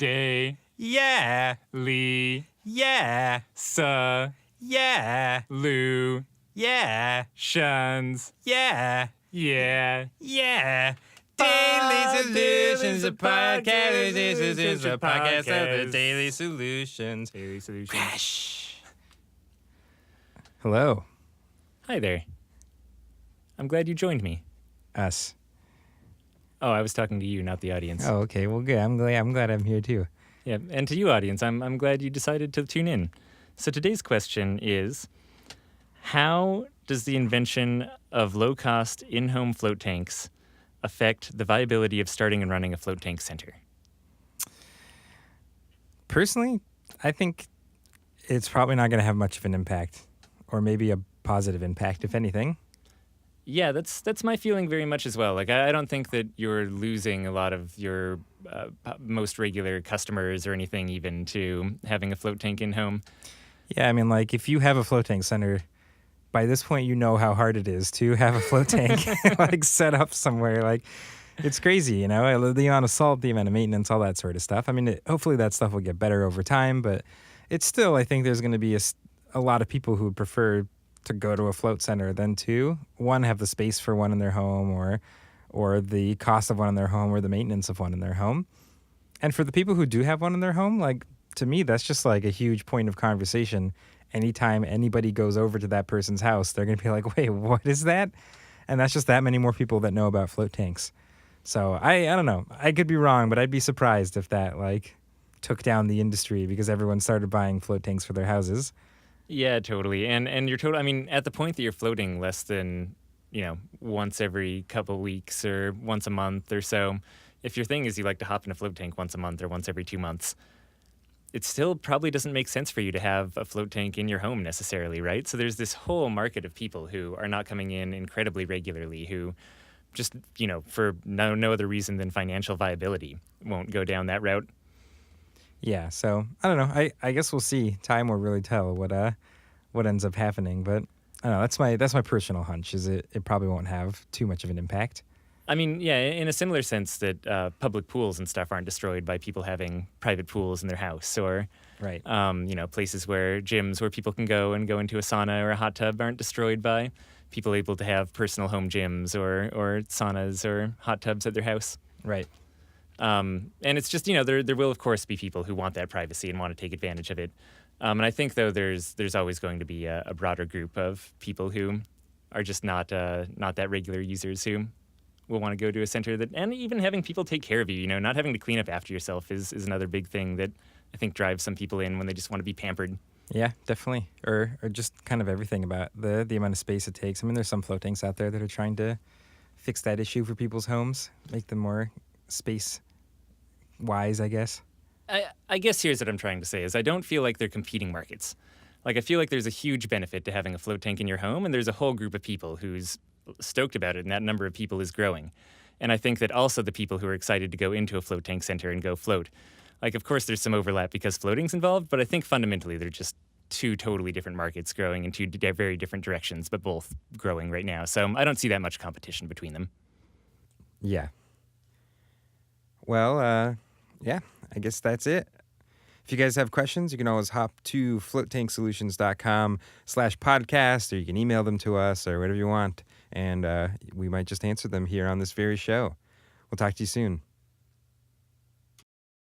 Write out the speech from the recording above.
Day. Yeah. Lee. Yeah. Yeah. Lou. Yeah. Shuns. Yeah. Yeah. Yeah. Daily Solutions, a podcast. This is a podcast of the Daily Solutions. Daily Solutions. Hello. Hi there. I'm glad you joined me. Us. Oh, I was talking to you, not the audience. Oh, okay. Well, good. I'm glad I'm here too. Yeah, and to you, audience, I'm glad you decided to tune in. So today's question is, how does the invention of low-cost in-home float tanks affect the viability of starting and running a float tank center? Personally, I think it's probably not going to have much of an impact, or maybe a positive impact, if anything. Yeah, that's my feeling very much as well. Like, I don't think that you're losing a lot of your most regular customers or anything even to having a float tank in-home. Yeah, I mean, like, if you have a float tank center, by this point, you know how hard it is to have a float tank, like, set up somewhere. Like, it's crazy, you know? The amount of salt, the amount of maintenance, all that sort of stuff. I mean, hopefully that stuff will get better over time, but it's still, I think there's going to be a lot of people who would prefer to go to a float center than to, one, have the space for one in their home, or the cost of one in their home, or the maintenance of one in their home. And for the people who do have one in their home, like, to me, that's just like a huge point of conversation. Anytime anybody goes over to that person's house, they're going to be like, wait, what is that? And that's just that many more people that know about float tanks. So I don't know. I could be wrong, but I'd be surprised if that, like, took down the industry because everyone started buying float tanks for their houses. Yeah, totally. And you're totally, I mean, at the point that you're floating less than, once every couple weeks or once a month or so, if your thing is you like to hop in a float tank once a month or once every 2 months, it still probably doesn't make sense for you to have a float tank in your home necessarily, right? So there's this whole market of people who are not coming in incredibly regularly, who just, for no other reason than financial viability, won't go down that route. Yeah, so I don't know. I guess we'll see. Time will really tell what ends up happening. But I don't know. That's my personal hunch. Is it probably won't have too much of an impact. I mean, yeah, in a similar sense that public pools and stuff aren't destroyed by people having private pools in their house, or right. Places where gyms where people can go into a sauna or a hot tub aren't destroyed by people able to have personal home gyms or saunas or hot tubs at their house. Right. And it's just, there will, of course, be people who want that privacy and want to take advantage of it. And I think, though, there's always going to be a broader group of people who are just not that regular users who will want to go to a center and even having people take care of you, not having to clean up after yourself is another big thing that I think drives some people in when they just want to be pampered. Yeah, definitely. Or just kind of everything about the amount of space it takes. I mean, there's some float tanks out there that are trying to fix that issue for people's homes, make them more space-wise, I guess. I guess here's what I'm trying to say is I don't feel like they're competing markets. Like, I feel like there's a huge benefit to having a float tank in your home, and there's a whole group of people who's stoked about it, and that number of people is growing. And I think that also the people who are excited to go into a float tank center and go float, like, of course, there's some overlap because floating's involved, but I think fundamentally they're just two totally different markets growing in two very different directions, but both growing right now. So I don't see that much competition between them. Yeah. Well, yeah, I guess that's it. If you guys have questions, you can always hop to floattankSolutions.com/podcast, or you can email them to us or whatever you want, and we might just answer them here on this very show. We'll talk to you soon.